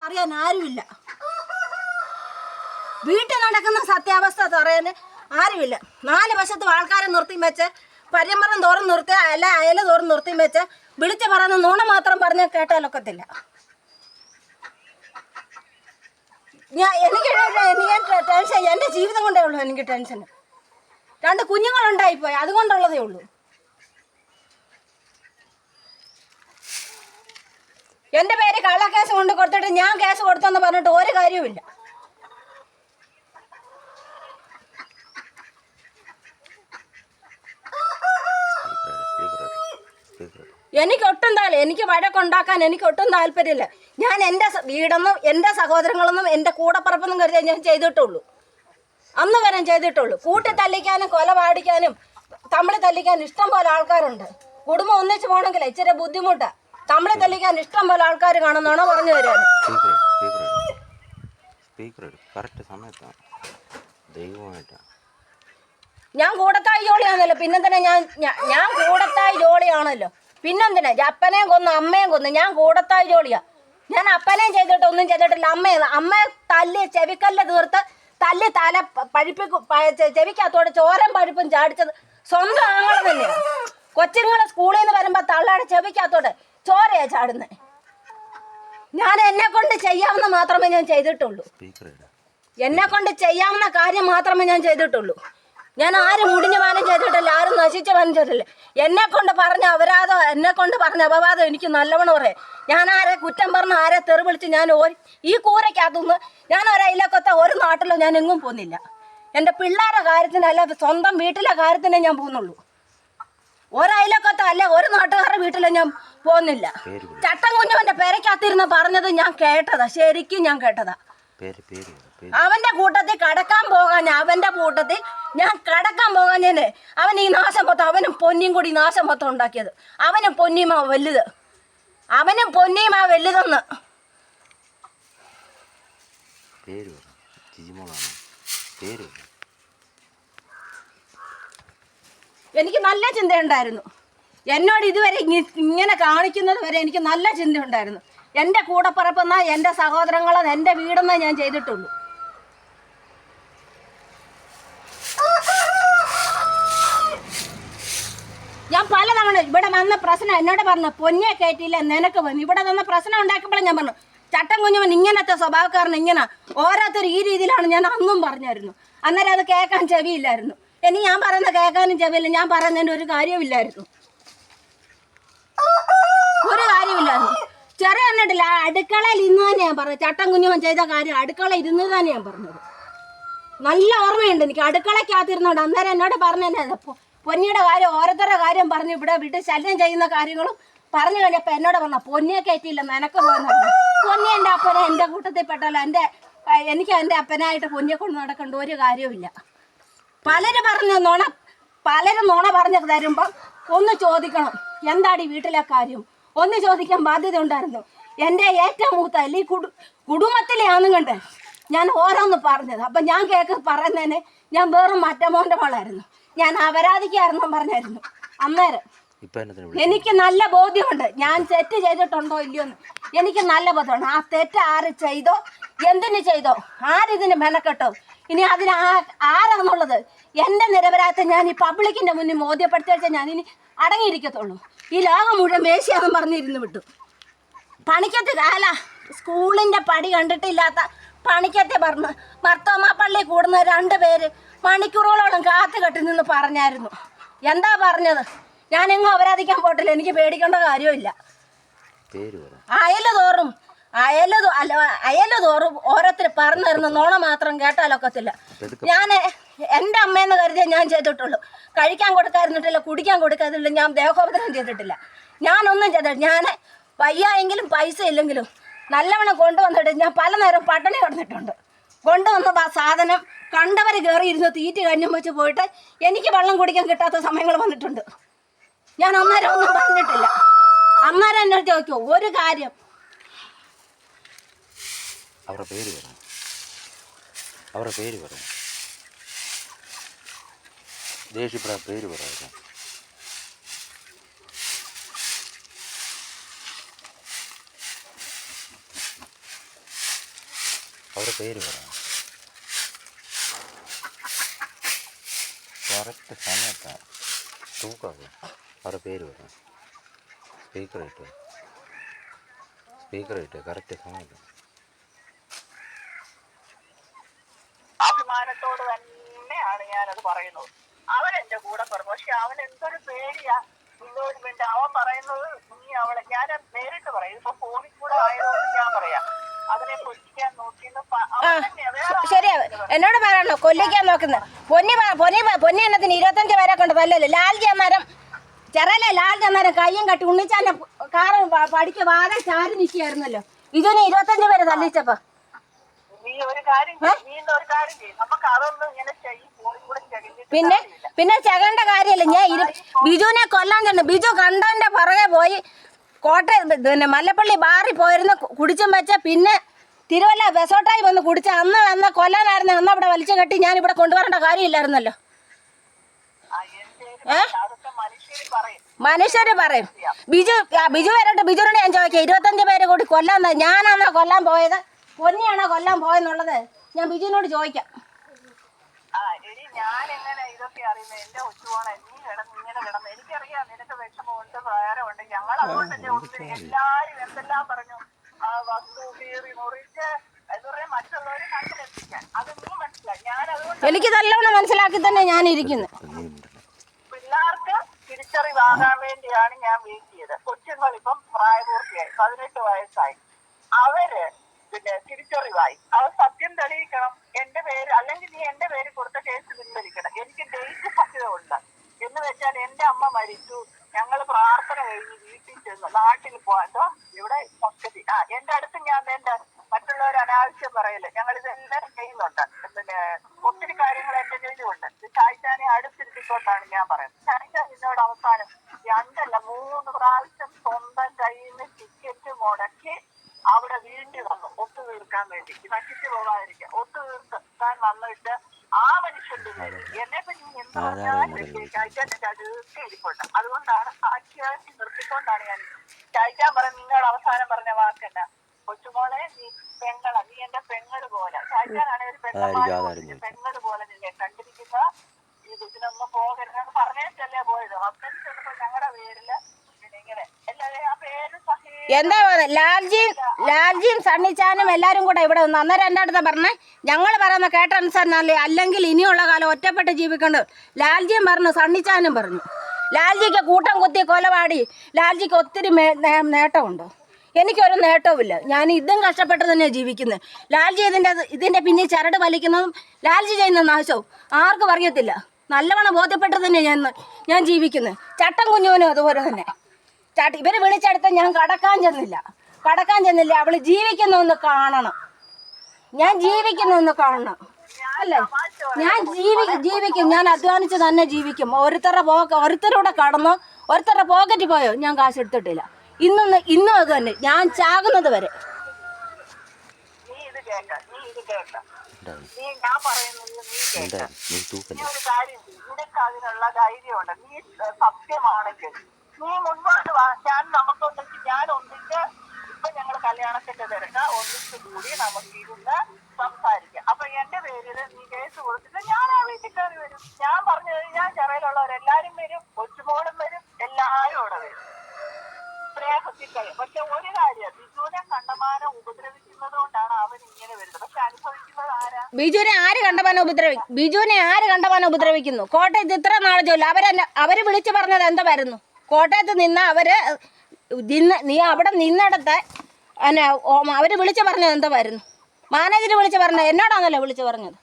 അറിയാൻ ആരുമില്ല. വീട്ടിൽ നടക്കുന്ന സത്യാവസ്ഥ പറയാൻ ആരുമില്ല. 4 വശത്തും ആൾക്കാരെ നിർത്തി വെച്ച് പര്യമ്പരം തോറും നിർത്തി അല്ല അയൽ തോറും നിർത്തി വെച്ച് വിളിച്ച് പറയുന്ന നുണ മാത്രം പറഞ്ഞ് കേട്ടാലൊക്കത്തില്ല. എനിക്ക് ടെൻഷൻ എൻ്റെ ജീവിതം കൊണ്ടേ ഉള്ളൂ. എനിക്ക് ടെൻഷൻ 2 കുഞ്ഞുങ്ങളുണ്ടായിപ്പോയി, അതുകൊണ്ടുള്ളതേ ഉള്ളൂ. എൻ്റെ പേര് കള്ളക്കേസ് കൊണ്ട് കൊടുത്തിട്ട് ഞാൻ കേസ് കൊടുത്തെന്ന് പറഞ്ഞിട്ട് ഒരു കാര്യവുമില്ല. എനിക്ക് വഴക്കുണ്ടാക്കാൻ എനിക്ക് ഒട്ടും താല്പര്യമില്ല. ഞാൻ എൻ്റെ വീടെന്നും എൻ്റെ സഹോദരങ്ങളെന്നും എൻ്റെ കൂടപ്പറപ്പെന്നും കരുതിയേ ഞാൻ ചെയ്തിട്ടുള്ളൂ. അന്ന് വരെ ചെയ്തിട്ടുള്ളൂ. കൂട്ടി തല്ലിക്കാനും കൊല പാടിക്കാനും തമ്മിൽ തല്ലിക്കാനും ഇഷ്ടം പോലെ ആൾക്കാരുണ്ട്. കുടുംബം ഒന്നിച്ച് പോകണമെങ്കിൽ ഇച്ചിരി ബുദ്ധിമുട്ടാണ്. തമ്മിൽ തല്ലിക്കാൻ ഇഷ്ടം പോലെ ആൾക്കാർ കാണുന്നതാണോ പറഞ്ഞു തരാൻ. ഞാൻ കൂടത്തായി ജോളിയാണല്ലോ, പിന്നെന്തിനാ ഞാൻ കൂടത്തായി ജോളിയാണല്ലോ, പിന്നെന്തിനാ അപ്പനെയും കൊന്നു അമ്മയും കൊന്നു. ഞാൻ കൂടത്തായി ജോളിയാ. ഞാൻ അപ്പനെയും ചെയ്തിട്ട് ഒന്നും ചെയ്തിട്ടില്ല. അമ്മയെ തല്ലി ചെവിക്കല്ല് തീർത്ത് തല്ലി തല ചെവിക്കകത്തോടെ ചോരം പഴുപ്പും ചാടിച്ചത് സ്വന്തം ആങ്ങളെ തന്നെയാണ്. കൊച്ചുങ്ങളെ സ്കൂളിൽ നിന്ന് വരുമ്പോൾ തള്ളാടെ ചെവിക്കകത്തോടെ ചോരയാ ചാടുന്നത്. ഞാൻ എന്നെ കൊണ്ട് ചെയ്യാവുന്ന മാത്രമേ ഞാൻ ചെയ്തിട്ടുള്ളൂ. എന്നെ കൊണ്ട് ചെയ്യാവുന്ന കാര്യം മാത്രമേ ഞാൻ ചെയ്തിട്ടുള്ളൂ. ഞാൻ ആരും മുടിഞ്ഞു പാനം ചെയ്തിട്ടില്ല, ആരും നശിച്ച പാനം ചെയ്തിട്ടില്ല. എന്നെ കൊണ്ട് പറഞ്ഞ അപരാധം, എന്നെ കൊണ്ട് പറഞ്ഞ അപവാദം എനിക്ക് നല്ലവണ്ണം പറയാം. ഞാൻ ആരെ കുറ്റം പറഞ്ഞ് ആരെ തെറി വിളിച്ച് ഞാൻ ഈ കൂരയ്ക്കകത്തുനിന്ന് ഞാൻ ഒരയിലൊക്കത്തെ ഒരു നാട്ടിലോ ഞാൻ എങ്ങും പോകുന്നില്ല. എൻ്റെ പിള്ളേരുടെ കാര്യത്തിനല്ല, സ്വന്തം വീട്ടിലെ കാര്യത്തിനേ ഞാൻ പോകുന്നുള്ളൂ. ഒരയിലൊക്കത്തെ അല്ല ഒരു നാട്ടുകാരുടെ വീട്ടിലും ഞാൻ പോകുന്നില്ല. ചട്ടം കുഞ്ഞവൻ്റെ പെരയ്ക്കകത്തിരുന്ന് പറഞ്ഞത് ഞാൻ കേട്ടതാ, ശരിക്കും ഞാൻ കേട്ടതാ. അവന്റെ കൂട്ടത്തിൽ കടക്കാൻ പോകാൻ, അവന്റെ കൂട്ടത്തിൽ ഞാൻ കടക്കാൻ പോകാൻ ഞാൻ അവൻ ഈ നാശം മൊത്തം, അവനും പൊന്നിയും കൂടി നാശം മൊത്തം ഉണ്ടാക്കിയത്. അവനും പൊന്നിയുമാ വലുത്, അവനും പൊന്നിയുമാ വലുതെന്ന്. എനിക്ക് നല്ല ചിന്തയുണ്ടായിരുന്നു. എന്നോട് ഇതുവരെ ഇങ്ങനെ കാണിക്കുന്നത് വരെ എനിക്ക് നല്ല ചിന്തയുണ്ടായിരുന്നു. എൻ്റെ കൂടപ്പിറപ്പെന്ന എൻ്റെ സഹോദരങ്ങളെ എൻ്റെ വീടെന്നേ ഞാൻ ചെയ്തിട്ടുള്ളൂ. ഞാൻ പലതവണ ഇവിടെ വന്ന പ്രശ്നം എന്നോട് പറഞ്ഞു, പൊന്നെ കയറ്റിയില്ല നിനക്ക് വന്നു. ഇവിടെ വന്ന പ്രശ്നം ഉണ്ടാക്കിയപ്പോഴും ഞാൻ പറഞ്ഞു, ചട്ടം കുഞ്ഞവൻ ഇങ്ങനത്തെ സ്വഭാവക്കാരൻ ഇങ്ങനെ ഓരോരുത്തർ ഈ രീതിയിലാണ് ഞാൻ അന്നും പറഞ്ഞായിരുന്നു. അന്നേരം അത് കേൾക്കാൻ ചെവിയില്ലായിരുന്നു. ഇനി ഞാൻ പറയുന്ന കേൾക്കാനും ചെവിയില്ല, ഞാൻ പറയുന്നതിൻ്റെ ഒരു കാര്യമില്ലായിരുന്നു. ചെറിയ കണ്ടിട്ടില്ല. അടുക്കളയിൽ ഇന്ന് തന്നെ ഞാൻ പറഞ്ഞു, ചട്ടം കുഞ്ഞവൻ ചെയ്ത കാര്യം അടുക്കളയിൽ ഇരുന്ന് തന്നെ ഞാൻ പറഞ്ഞത്. നല്ല ഓർമ്മയുണ്ട് എനിക്ക്. അടുക്കളയ്ക്കകത്തിരുന്നോണ്ട് അന്നേരം എന്നോട് പറഞ്ഞത് പൊന്നിയുടെ കാര്യം, ഓരോരുത്തരുടെ കാര്യം പറഞ്ഞു ഇവിടെ വിട്ട് ശല്യം ചെയ്യുന്ന കാര്യങ്ങളും പറഞ്ഞു കഴിഞ്ഞപ്പോൾ എന്നോട് പറഞ്ഞ പൊന്നിയെ കയറ്റിയില്ല നിനക്ക് പോകുന്ന. പൊന്നി എൻ്റെ അപ്പനെ എൻ്റെ കൂട്ടത്തിൽ പെട്ടല്ലോ. എനിക്ക് എൻ്റെ അപ്പനായിട്ട് പൊന്നിയെ കൊണ്ട് നടക്കേണ്ട ഒരു കാര്യവുമില്ല. പലരും നുണ പറഞ്ഞു തരുമ്പം ഒന്ന് ചോദിക്കണം, എന്താണ് ഈ വീട്ടിലെ കാര്യം ഒന്ന് ചോദിക്കാൻ ബാധ്യത ഉണ്ടായിരുന്നു. എൻ്റെ ഏറ്റവും മൂത്ത അല്ലെ കുടുംബത്തിലെ ആണെന്നുണ്ട് ഞാൻ ഓരോന്ന് പറഞ്ഞത്. അപ്പം ഞാൻ പറയുന്നതിന് ഞാൻ വേറും മറ്റമോൻ്റെ മോളായിരുന്നു, ഞാൻ അപരാധിക്കായിരുന്നു പറഞ്ഞായിരുന്നു. അന്നേരം എനിക്ക് നല്ല ബോധ്യമുണ്ട് ഞാൻ തെറ്റ് ചെയ്തിട്ടുണ്ടോ ഇല്ലയോന്ന്. എനിക്ക് നല്ല ബോധ്യമാണ്. ആ തെറ്റ് ആര് ചെയ്തോ, എന്തിന് ചെയ്തോ, ആരിതിന് മെനക്കെട്ടോ, ഇനി അതിന് ആരാന്നുള്ളത് എൻ്റെ നിരപരാധിത്വം ഞാൻ ഈ പബ്ലിക്കിൻ്റെ മുന്നിൽ ബോധ്യപ്പെടുത്തി വെച്ചാൽ ഞാൻ ഇനി അടങ്ങിയിരിക്കത്തുള്ളൂ. ഈ ലോകം മുഴുവൻ വേശ്യാന്ന് പറഞ്ഞിരുന്ന് വിട്ടു. പണിക്കത്ത് സ്കൂളിൻ്റെ പടി കണ്ടിട്ടില്ലാത്ത പണിക്കത്തെ പറഞ്ഞ് മർത്തോമ പള്ളി കൂടുന്ന 2 പേര് മണിക്കൂറുകളോളം കാത്തു കെട്ടി നിന്ന് പറഞ്ഞായിരുന്നു. എന്താ പറഞ്ഞത്? ഞാനെങ്ങും അപരാധിക്കാൻ പോട്ടില്ല, എനിക്ക് പേടിക്കേണ്ട കാര്യമില്ല. അയല് തോറും ഓരോരുത്തർ പറഞ്ഞു തരുന്ന നോണ മാത്രം കേട്ടാലൊക്കത്തില്ല. ഞാൻ എൻ്റെ അമ്മയെന്ന് കരുതിയേ ഞാൻ ചെയ്തിട്ടുള്ളൂ. കഴിക്കാൻ കൊടുക്കാതിരുന്നിട്ടില്ല, കുടിക്കാൻ കൊടുക്കാതില്ല, ഞാൻ ദേഹോപദ്രവം ചെയ്തിട്ടില്ല, ഞാനൊന്നും ചെയ്തിട്ടില്ല. ഞാൻ വയ്യായെങ്കിലും പൈസ ഇല്ലെങ്കിലും നല്ലവണ്ണം കൊണ്ടുവന്നിട്ട് ഞാൻ പല നേരം പട്ടിണി കിടന്നിട്ടുണ്ട്. കൊണ്ടുവന്ന സാധനം കണ്ടവർ കയറി ഇരുന്ന് തീറ്റി കഞ്ഞും വെച്ച് പോയിട്ട് എനിക്ക് വെള്ളം കുടിക്കാൻ കിട്ടാത്ത സമയങ്ങൾ വന്നിട്ടുണ്ട്. ഞാൻ അന്നേരം ഒന്നും പറഞ്ഞിട്ടില്ല. അന്നേരം എന്നോട് ചോദിക്കുമോ ഒരു കാര്യം, അവരുടെ പേര് പറയാം, ദേഷ്യപ്പെടാൻ പേര് പറയാം. അവരുടെ പേര് പറയാം. കറക്റ്റ് സമയത്താണ് തൂക്കാതെ അവരുടെ പേര് പറയാം. സ്പീക്കർ ഇട്ട് കറക്റ്റ് സമയത്ത്. അഭിമാനത്തോട് തന്നെയാണ് ഞാനത് പറയുന്നത്. അവൻ എന്റെ കൂടെ പറഞ്ഞു. പക്ഷെ അവൻ എന്തൊരു പേടിയാ ഇൻവോൾവ്മെന്റ്. അവൻ പറയുന്നത് നീ അവളെ, ഞാൻ നേരിട്ട് പറയും. ഇപ്പൊ ഫോണിൽ കൂടെ ആയതുകൊണ്ട് ഞാൻ പറയാം അതിനെ കൊല്ലിക്കാൻ നോക്കിയെന്ന്. ശരിയാ, എന്നോട് പറയണോ കൊല്ലിക്കാൻ നോക്കുന്നത്? പൊന്നി എണ്ണത്തിന് 25 പേരെ കൊണ്ട് തല്ലല്ലോ. ലാൽജി അന്നേരം ചെറല്ലേ, ലാൽജി അന്നേരം കയ്യും കട്ടി ഉണ്ണിച്ചാന്റെ കാറ് പഠിക്ക് വാഴ ചാരി നിൽക്കുകയായിരുന്നല്ലോ. ഇതിന് 25 പേര് തല്ലിച്ചപ്പോ. നീ ഒരു കാര്യം ചെയ്യും, നമുക്ക് അതൊന്നും ഇങ്ങനെ ചെയ്യും. ഫോണിൽ കൂടെ പിന്നെ ചകണ്ട കാര്യമല്ല. ഞാൻ ബിജുവിനെ കൊല്ലാൻ ചെന്നു. ബിജു കണ്ടവന്റെ പുറകെ പോയി കോട്ടയം മല്ലപ്പള്ളി ബാറിൽ പോയിരുന്നു കുടിച്ചും വെച്ച. പിന്നെ തിരുവല്ല ബസോട്ടായി വന്ന് കുടിച്ച. അന്ന് കൊല്ലാനായിരുന്നു. അന്ന് അവിടെ വലിച്ചു കെട്ടി ഞാൻ ഇവിടെ കൊണ്ടുവരേണ്ട കാര്യമില്ലായിരുന്നല്ലോ. മനുഷ്യര് പറയും. ബിജു വരട്ടെ, ബിജുവിനോട് ഞാൻ ചോദിക്കാം. 25 പേരെ കൂടി കൊല്ലാൻ ഞാനാണോ കൊല്ലാൻ പോയത്, പൊന്നിയാണോ കൊല്ലാൻ പോയെന്നുള്ളത് ഞാൻ ബിജുവിനോട് ചോദിക്കാം. ഞാൻ എങ്ങനെ ഇതൊക്കെ അറിയുന്നത്? എന്റെ ഒച്ചുപോണ നീ ഇങ്ങനെ കിടന്ന് എനിക്കറിയാം നിനക്ക് വിഷമമുണ്ട്, പ്രകാരമുണ്ട്. ഞങ്ങൾ അതുകൊണ്ടല്ലേ ഒത്തിരി എല്ലാരും എന്തെല്ലാം പറഞ്ഞു. വസ്തു കീറി മുറിച്ച് എന്താ പറയാ മറ്റുള്ളവരെ കണ്ടിലെത്തിക്കാൻ. അത് നീ മനസ്സിലായി. ഞാൻ അതുകൊണ്ട് എനിക്ക് നല്ലോണം മനസ്സിലാക്കി തന്നെ ഞാൻ ഇരിക്കുന്നത്. പിള്ളേർക്ക് തിരിച്ചറിവാകാൻ വേണ്ടിയാണ് ഞാൻ വെയിറ്റ് ചെയ്തത്. കൊച്ചുങ്ങൾ ഇപ്പം പ്രായപൂർത്തിയായി, 18 വയസ്സായി. അവര് പിന്നെ തിരിച്ചറിവായി. അവർ സത്യം തെളിയിക്കണം. എന്റെ പേര് അല്ലെങ്കിൽ നീ എന്റെ പേര് കൊടുത്ത കേസ് പിൻവലിക്കണം. എനിക്ക് ഡേറ്റ് പക്വതയുണ്ട്. എന്ന് വെച്ചാൽ എന്റെ അമ്മ മരിച്ചു, ഞങ്ങൾ പ്രാർത്ഥന കഴിഞ്ഞ് വീട്ടിൽ ചെന്ന് നാട്ടിൽ പോകാൻ ഇവിടെ മൊത്തത്തിൽ എന്റെ അടുത്ത് ഞാൻ എന്റെ മറ്റുള്ളവർ അനാവശ്യം പറയല്. ഞങ്ങൾ ഇതെല്ലാം ചെയ്യുന്നുണ്ട്. പിന്നെ ഒത്തിരി കാര്യങ്ങൾ എന്റെ കയ്യിലുണ്ട്. ചായ്ച്ചാനെ അടുത്തിരുത്തിക്കൊണ്ടാണ് ഞാൻ പറയുന്നത്. ചായ്ച്ചാൻ എന്നോട് അവസാനം 2 അല്ല 3 പ്രാവശ്യം സ്വന്തം കയ്യിൽ നിന്ന് ടിക്കറ്റ് മുടക്കി അവിടെ വീണ്ടും വന്നു ഒത്തുതീർക്കാൻ വേണ്ടി, നശിച്ചു പോകാതിരിക്കാൻ. ഒത്തുതീർക്കാൻ വന്നിട്ട് ആ മനുഷ്യന്റെ പേര് എന്നെ പറ്റി എന്താ ചായ്ച്ചാൻ എന്റെ അടുത്ത് ഇരിപ്പുണ്ട്. അതുകൊണ്ടാണ് സാക്ഷിയാക്കി നിർത്തിക്കൊണ്ടാണ് ഞാൻ ചായ്ച്ചാൻ പറയുന്നത്. നിന്നോട് അവസാനം പറഞ്ഞ വാക്കെന്നാ, കൊച്ചുമോളെ നീ പെങ്ങള, നീ എന്റെ പെങ്ങള് പോലെ. ചായ്ച്ചാനാണ് ഒരു പെങ്ങള് പോലെ നിന്നെ കണ്ടിരിക്കുന്ന. ഇതിനൊന്നും പോകരുതെന്ന് പറഞ്ഞിട്ടല്ലേ പോയത്. ഹസ്ബൻഡ് ചെന്നപ്പോ ഞങ്ങളുടെ പേരില് ഇങ്ങനെ എല്ലാവരും ആ പേര് എന്താ ലാൽജിയും സണ്ണിച്ചാനും എല്ലാരും കൂടെ ഇവിടെ വന്നു. അന്നേരം എൻ്റെ അടുത്ത് പറഞ്ഞേ, ഞങ്ങൾ പറയുന്ന കേട്ടനുസരണല്ലേ, അല്ലെങ്കിൽ ഇനിയുള്ള കാലം ഒറ്റപ്പെട്ട് ജീവിക്കേണ്ടത്. ലാൽജിയും പറഞ്ഞു, സണ്ണിച്ചാനും പറഞ്ഞു. ലാൽജിക്ക് കൂട്ടം കുത്തി കൊലപാടി. ലാൽജിക്ക് ഒത്തിരി നേട്ടമുണ്ടോ? എനിക്കൊരു നേട്ടവുമില്ല. ഞാൻ ഇതും കഷ്ടപ്പെട്ട് തന്നെയാണ് ജീവിക്കുന്നത്. ലാൽജി ഇതിൻ്റെ പിന്നിൽ ചരട് വലിക്കുന്നതും ലാൽജി ചെയ്യുന്ന നാശവും ആർക്കും അറിയത്തില്ല. നല്ലവണ്ണം ബോധ്യപ്പെട്ട് തന്നെ ഞാൻ ജീവിക്കുന്നത്. ചട്ടം കുഞ്ഞുവനും അതുപോലെ തന്നെ. ഇവര് വിളിച്ചെടുത്ത് ഞാൻ കടക്കാൻ ചെന്നില്ല. അവള് ജീവിക്കുന്നൊന്ന് കാണണം. ഞാൻ ജീവിക്കുന്നൊന്ന് കാണണം അല്ലേ? ഞാൻ ജീവിക്കും. ഞാൻ അധ്വാനിച്ച് തന്നെ ജീവിക്കും. ഒരുത്തരുടെ കടന്നോ ഒരുത്തരുടെ പോക്കറ്റിൽ പോയോ ഞാൻ കാശ് എടുത്തിട്ടില്ല. ഇന്നും അത് തന്നെ. ഞാൻ ചാകുന്നത് വരെ. അതിനുള്ള ധൈര്യമുണ്ട്. നീ സത്യമാണെങ്കിൽ നീ മുൻപോട്ട് വാ. ഞാൻ ഒന്നിച്ച് ഇപ്പൊ ഞങ്ങൾ കല്യാണത്തിന്റെ തിരക്ക് ഒന്നിച്ച് കൂടി നമുക്കിരുന്ന് സംസാരിക്കാം. അപ്പൊ എന്റെ പേരിൽ നീ കേസ് കൊടുത്തിട്ട് ഞാൻ ആ വീട്ടിൽ കയറി വരും. ഞാൻ പറഞ്ഞു കഴിഞ്ഞാൽ ചെറയിലുള്ളവരെല്ലാരും വരും, കൊച്ചുമോളും വരും, എല്ലാരും അവിടെ വരും. സ്നേഹത്തിൽ കഴിയും. പക്ഷെ ഒരു കാര്യം, ബിജുവിനെ കണ്ടമാനം ഉപദ്രവിക്കുന്നത് കൊണ്ടാണ് അവൻ ഇങ്ങനെ വരുന്നത്. പക്ഷെ അനുഭവിക്കുന്നത് ആരാ? ബിജുവിനെ ആര് കണ്ടമാനം ഉപദ്രവിക്കുന്നു? കോട്ടയത്ത് ഇത്ര നാളെ ജോലി അവര് വിളിച്ചു പറഞ്ഞത് എന്താ വരുന്നു? കോട്ടയത്ത് നിന്ന് നീ അവിടെ നിന്നിടത്ത് അവര് വിളിച്ചു പറഞ്ഞത് എന്താ വരുന്നു? മാനേജർ വിളിച്ചു പറഞ്ഞത് എന്നോടാണല്ലോ വിളിച്ചു പറഞ്ഞത്.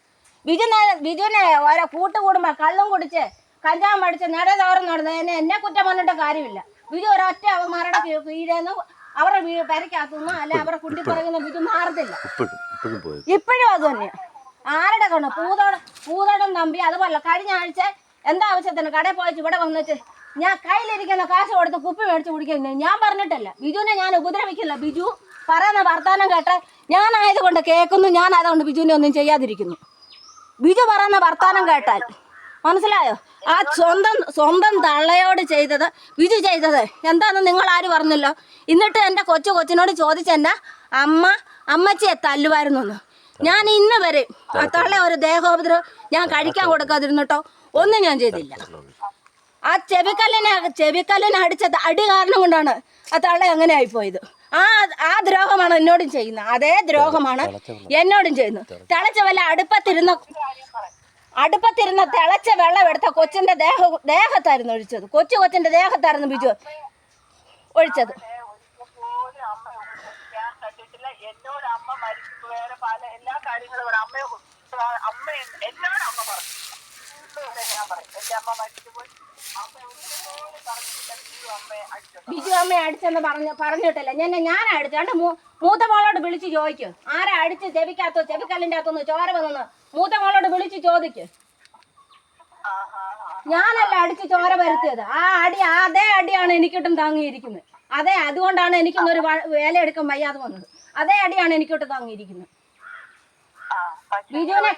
ബിജുവിനെ ഓരോ കൂട്ടുകൂടുമ്പോ കള്ളും കുടിച്ച് കഞ്ചാവും പഠിച്ച് നേരെ തോറും നടന്നത് എന്നെ കുറ്റം പറഞ്ഞിട്ട് കാര്യമില്ല. ബിജു ഒരൊറ്റ അവന്മാരുടെ കീഴേന്ന് അവരുടെ പെരക്കകത്തുനിന്ന് അല്ലെ അവരുടെ കുണ്ടി പറയുന്ന ബിജു മാറത്തില്ല. ഇപ്പോഴും അത് തന്നെയാണ്. ആരുടെ കൊണ്ട് പൂതോടം തമ്പി അതുപോലെ കഴിഞ്ഞ ആഴ്ച എന്താ ആവശ്യത്തിന് കടയിൽ പോയിച്ച് ഇവിടെ വന്നിട്ട് ഞാൻ കയ്യിലിരിക്കുന്ന കാശ് കൊടുത്ത് കുപ്പി മേടിച്ച് കുടിക്കുന്നത് ഞാൻ പറഞ്ഞിട്ടല്ല. ബിജുവിനെ ഞാൻ ഉപദ്രവിക്കില്ല. ബിജു പറയുന്ന വർത്താനം കേട്ട് ഞാനായതുകൊണ്ട് കേൾക്കുന്നു. ഞാൻ അതുകൊണ്ട് ബിജുവിനെ ഒന്നും ചെയ്യാതിരിക്കുന്നു. ബിജു പറയുന്ന വർത്താനം കേട്ടാൽ മനസ്സിലായോ? ആ സ്വന്തം തള്ളയോട് ചെയ്തത് ബിജു ചെയ്തത് എന്താണെന്ന് നിങ്ങൾ ആരും പറഞ്ഞല്ലോ. എന്നിട്ട് എൻ്റെ കൊച്ചിനോട് ചോദിച്ചെന്നാ അമ്മച്ചിയെ തല്ലുമായിരുന്നു. ഞാൻ ഇന്ന് വരെ ആ തള്ള ഒരു ദേഹോപദ്രവം ഞാൻ കഴിക്കാൻ കൊടുക്കാതിരുന്നിട്ടോ ഒന്നും ഞാൻ ചെയ്തില്ല. ആ ചെവിക്കല്ലിനെ അടിച്ച അടി കാരണം കൊണ്ടാണ് ആ തള്ള അങ്ങനെ ആയിപ്പോയത്. ആ ദ്രോഹമാണ് എന്നോടും ചെയ്യുന്നത്. അതേ ദ്രോഹമാണ് എന്നോടും ചെയ്യുന്നത്. തിളച്ച വല്ല അടുപ്പത്തിരുന്ന തിളച്ച വെള്ളം എടുത്ത കൊച്ചിന്റെ ദേഹത്തായിരുന്നു ഒഴിച്ചത്. കൊച്ചിന്റെ ദേഹത്തായിരുന്നു ബിജു ഒഴിച്ചത്. എന്നോട് അമ്മ മരിച്ചു വേറെ പല എല്ലാ കാര്യങ്ങളും അമ്മ എന്നോട് അമ്മ പറഞ്ഞു. ഞാൻ പറയും എന്റെ അമ്മ മരിച്ചുപോയി ബിജു അമ്മയെ അടിച്ചെന്ന് പറഞ്ഞിട്ടില്ല. ഞാൻ അടിച്ചാണ്ട് മൂത്ത മോളോട് വിളിച്ച് ചോദിക്കും ആരാ അടിച്ച് ചെവിക്കല്ലിന്റെ അകത്തൊന്ന് ചോര വന്നെന്ന് മൂത്ത മോളോട് വിളിച്ച് ചോദിക്കും. ഞാനല്ല അടിച്ച് ചോര വരുത്തിയത്. അതേ അടിയാണ് എനിക്കിട്ടും താങ്ങിയിരിക്കുന്നത്. അതുകൊണ്ടാണ് എനിക്കൊന്നൊരു വേല എടുക്കാൻ വയ്യാതെ വന്നത്. അതേ അടിയാണ് എനിക്കിട്ട് താങ്ങിയിരിക്കുന്നത്. ബിജുവിനെ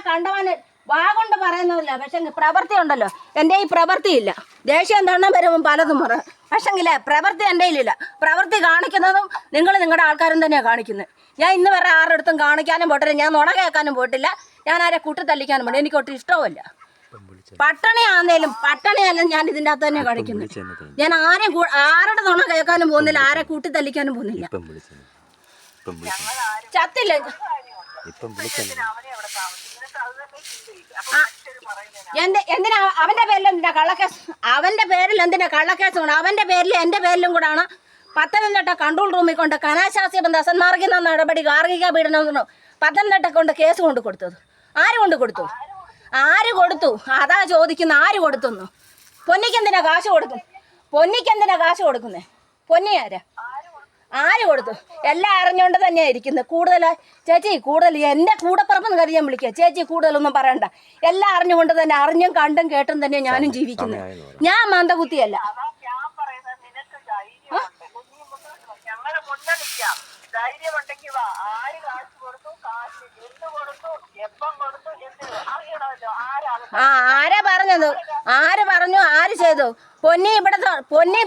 കണ്ടവാന് വാ കൊണ്ട് പറയുന്നതല്ല, പക്ഷെ പ്രവൃത്തി ഉണ്ടല്ലോ. എൻ്റെ ഈ പ്രവൃത്തിയില്ല. ദേഷ്യം തണ്ണം വരുമ്പോൾ പലതും പറയും, പക്ഷെങ്കിലേ പ്രവൃത്തി എൻ്റെ ഇല്ല. പ്രവൃത്തി കാണിക്കുന്നതും നിങ്ങളുടെ ആൾക്കാരും തന്നെയാണ് കാണിക്കുന്നത്. ഞാൻ ഇന്ന് വരെ ആരുടെ അടുത്തും കാണിക്കാനും പോയിട്ടില്ല. ഞാൻ നുണ കേൾക്കാനും പോയിട്ടില്ല. ഞാൻ ആരെ കുട്ടി തല്ലിക്കാനും പോയി. എനിക്കൊട്ടും ഇഷ്ടവുമില്ല. പട്ടണിയായാലും ഞാൻ ഇതിൻ്റെ അകത്ത് തന്നെ കാണിക്കുന്നത്. ഞാൻ ആരുടെ നുണ കേൾക്കാനും പോകുന്നില്ല, ആരെ കൂട്ടി തല്ലിക്കാനും പോകുന്നില്ല. ചത്തില്ല. എന്തിനാ അവന്റെ പേരിൽ എന്തിനാ കള്ളക്കേസ്? അവന്റെ പേരിൽ എന്തിനാ കള്ളക്കേസ്? അവന്റെ പേരിൽ എന്റെ പേരിലും കൂടാണ് പത്തനംതിട്ട കൺട്രോൾ റൂമിൽ കൊണ്ട് കനാശാസ്യ ദസന്മാർഗിക നടപടി ഗാർഹിക പീഡനം പത്തനംതിട്ട കൊണ്ട് കേസ് കൊണ്ട് കൊടുത്തത്. ആര് കൊണ്ട് കൊടുത്തു? അതാ ചോദിക്കുന്ന, ആര് കൊടുത്തുന്നു? പൊന്നിക്കെന്തിനാ കാശ് കൊടുക്കും? കൊടുക്കുന്നേ? പൊന്നി ആര് കൊടുത്തു? എല്ലാം അറിഞ്ഞുകൊണ്ട് തന്നെയാണ് ഇരിക്കുന്നത്. കൂടുതൽ എൻ്റെ കൂടപ്പുറപ്പെന്ന് കരുതി ഞാൻ വിളിക്കുക. ചേച്ചി കൂടുതലൊന്നും പറയണ്ട. എല്ലാം അറിഞ്ഞുകൊണ്ട് തന്നെ, അറിഞ്ഞും കണ്ടും കേട്ടും തന്നെ ഞാനും ജീവിക്കുന്നത്. ഞാൻ മന്ദബുദ്ധിയല്ല. ആര് പറഞ്ഞു? ആര് ചെയ്തു? പൊന്നി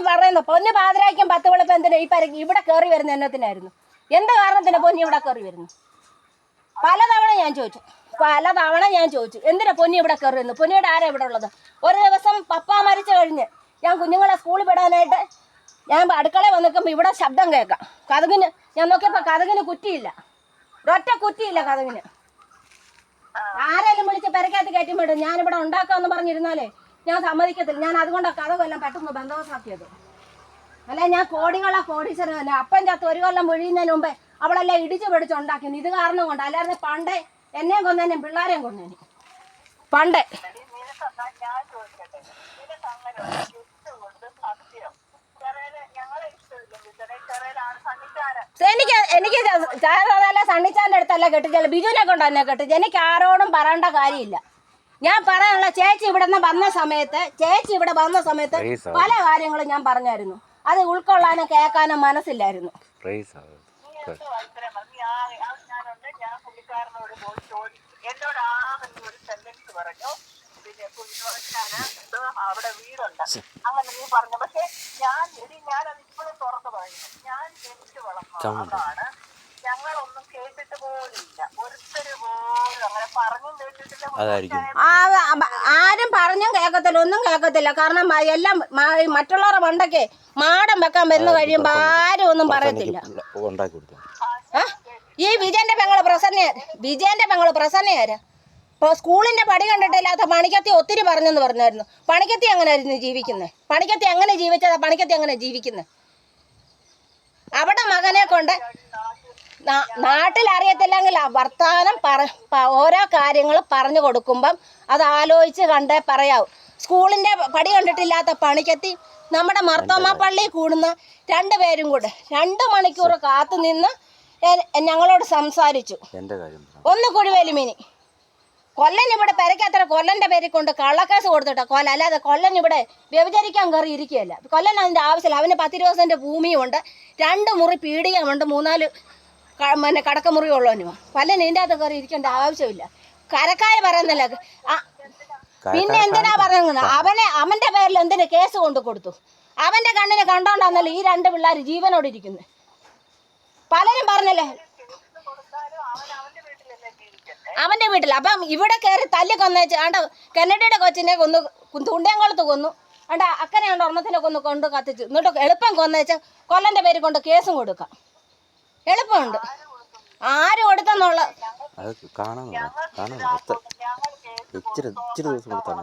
പാതിരാക്കും 10 വെളുപ്പം എന്തിനാ ഇവിടെ കയറി വരുന്ന എന്നത്തിനായിരുന്നു? എന്ത് കാരണത്തിന് പൊന്നി ഇവിടെ കയറി വരുന്നു? പലതവണ ഞാൻ ചോദിച്ചു എന്തിനാ പൊന്നി ഇവിടെ കയറി വരുന്നു? പൊന്നിയുടെ ആരാ ഇവിടെ ഉള്ളത്? ഒരു ദിവസം പപ്പ മരിച്ചു കഴിഞ്ഞ് ഞാൻ കുഞ്ഞുങ്ങളെ സ്കൂളിൽ വിടാനായിട്ട് ഞാൻ അടുക്കളയിൽ വന്ന് നിൽക്കുമ്പോൾ ഇവിടെ ശബ്ദം കേൾക്കാം. കതകിന് ഞാൻ നോക്കിയപ്പോൾ കതകിന് കുറ്റിയില്ല. ഒരൊറ്റ കുറ്റിയില്ല കതകിന്. ആരെങ്കിലും വിളിച്ച് പെരക്കകത്ത് കയറ്റി വിടും. ഞാനിവിടെ ഉണ്ടാക്കാമെന്ന് പറഞ്ഞിരുന്നാലേ ഞാൻ സമ്മതിക്കത്തില്ല. ഞാൻ അതുകൊണ്ടാണ് കഥകളെല്ലാം പെട്ടെന്ന് ബന്ധവസാക്കിയത്. അല്ലെ ഞാൻ കോടീശ്വരൻ തന്നെ. അപ്പം ചത്ത് 1 കൊല്ലം പൊഴിയുന്നതിന് മുമ്പേ അവളെല്ലാം ഇടിച്ചു പിടിച്ച് ഉണ്ടാക്കിയത്. ഇത് കാരണം കൊണ്ട്. അല്ലാതെ പണ്ടേ എന്നെയും കൊന്നേനെയും പിള്ളേരെയും കൊന്നേനെ പണ്ടേ. എനിക്ക് സണ്ണിച്ചാൻ്റെ അടുത്തല്ല കെട്ടിച്ചല്ല, ബിജുവിനെ കൊണ്ട് തന്നെ കെട്ടിച്ച്. എനിക്ക് ആരോടും പറയേണ്ട കാര്യമില്ല. ഞാൻ പറയാനുള്ള ചേച്ചി ഇവിടെ വന്ന സമയത്ത് പല കാര്യങ്ങളും ഞാൻ പറഞ്ഞായിരുന്നു. അത് ഉൾക്കൊള്ളാനോ കേൾക്കാനോ മനസ്സില്ലായിരുന്നു. അവിടെ വീടുണ്ട് അങ്ങനെ നീ പറഞ്ഞു. പക്ഷെ ഞാനത് ഇപ്പോഴും തുറന്നു പറയുന്നു. ഞാൻ ജനിച്ചു വളർന്നതാണ്. ഞങ്ങളൊന്നും കേട്ടിട്ട് പോലില്ല. ഒരുത്തര് പോലും അങ്ങനെ പറഞ്ഞും കേട്ടിട്ടില്ല. ആരും പറഞ്ഞും കേൾക്കത്തില്ല, ഒന്നും കേൾക്കത്തില്ല. കാരണം എല്ലാം മറ്റുള്ളവരുടെ മണ്ടയ്ക്ക് മാടം വെക്കാൻ വരുന്ന കഴിയുമ്പോൾ ആരും ഒന്നും പറയത്തില്ല. ഈ വിജയന്റെ പെങ്ങള് പ്രസന്നയാര് ഇപ്പോൾ സ്കൂളിന്റെ പടി കണ്ടിട്ടില്ലാത്ത പണിക്കത്തി ഒത്തിരി പറഞ്ഞെന്ന് പറഞ്ഞായിരുന്നു. പണിക്കത്തി എങ്ങനെയായിരുന്നു ജീവിക്കുന്നത്? പണിക്കത്തി എങ്ങനെ ജീവിച്ചതാ? പണിക്കത്തി എങ്ങനെ ജീവിക്കുന്നത്? അവിടെ മകനെ കൊണ്ട് നാട്ടിൽ അറിയത്തില്ലെങ്കിൽ വർത്താനം ഓരോ കാര്യങ്ങൾ പറഞ്ഞു കൊടുക്കുമ്പം അത് ആലോചിച്ച് കണ്ടേ പറയാവൂ. സ്കൂളിൻ്റെ പടി കണ്ടിട്ടില്ലാത്ത പണിക്കത്തി നമ്മുടെ മർത്തോമ പള്ളിയിൽ കൂടുന്ന 2 പേരും കൂടെ 2 മണിക്കൂർ കാത്തു നിന്ന് ഞങ്ങളോട് സംസാരിച്ചു. ഒന്ന് കുഴിവേലിമീനി കൊല്ലൻ ഇവിടെ പെരക്കത്ര കൊല്ലൻ്റെ പേരിൽ കൊണ്ട് കള്ളക്കേസ് കൊടുത്തിട്ടോ അല്ലാതെ കൊല്ലൻ ഇവിടെ വ്യഭിചരിക്കാൻ കയറി ഇരിക്കുകയല്ല. കൊല്ലൻ അതിൻ്റെ ആവശ്യമില്ല. അവന് 10-20 സെൻറ്റ് ഭൂമിയുമുണ്ട്, 2 മുറി പീടികയുമുണ്ട്, 3-4 കടക്കമുറി ഉള്ളവനുമാണ്. കൊല്ലൻ ഇതിൻ്റെ അകത്ത് കയറി ഇരിക്കേണ്ട ആവശ്യമില്ല. കരക്കാർ പറയുന്നില്ല. പിന്നെ എന്തിനാ പറയുന്നത്? അവൻ്റെ പേരിൽ എന്തിനു കേസ് കൊണ്ട് കൊടുത്തു? അവൻ്റെ കണ്ണിന് കണ്ടോണ്ടാന്നല്ലോ ഈ 2 പിള്ളേർ ജീവനോട് ഇരിക്കുന്നത്. പലരും പറഞ്ഞല്ലേ അവന്റെ വീട്ടിൽ. അപ്പം ഇവിടെ കയറി തല്ലി കൊന്നേച്ച് ആണ്ട കെന്നഡിയുടെ കൊച്ചിനെ കൊന്നു, തുണ്ടേങ്കുളത്ത് കൊന്നു, ആണ്ട അക്കനെ ആണ്ട് ഒരെണ്ണത്തിനെ കൊണ്ട് കത്തിച്ചു. എന്നിട്ട് എളുപ്പം കൊന്നേച്ച് കൊല്ലന്റെ പേര് കൊണ്ട് കേസും കൊടുക്കാം. എളുപ്പമുണ്ട്. ആര് കൊടുത്തെന്നുള്ള അത് കാണാൻ ഇച്ചിരി ദിവസം കൊടുത്താൽ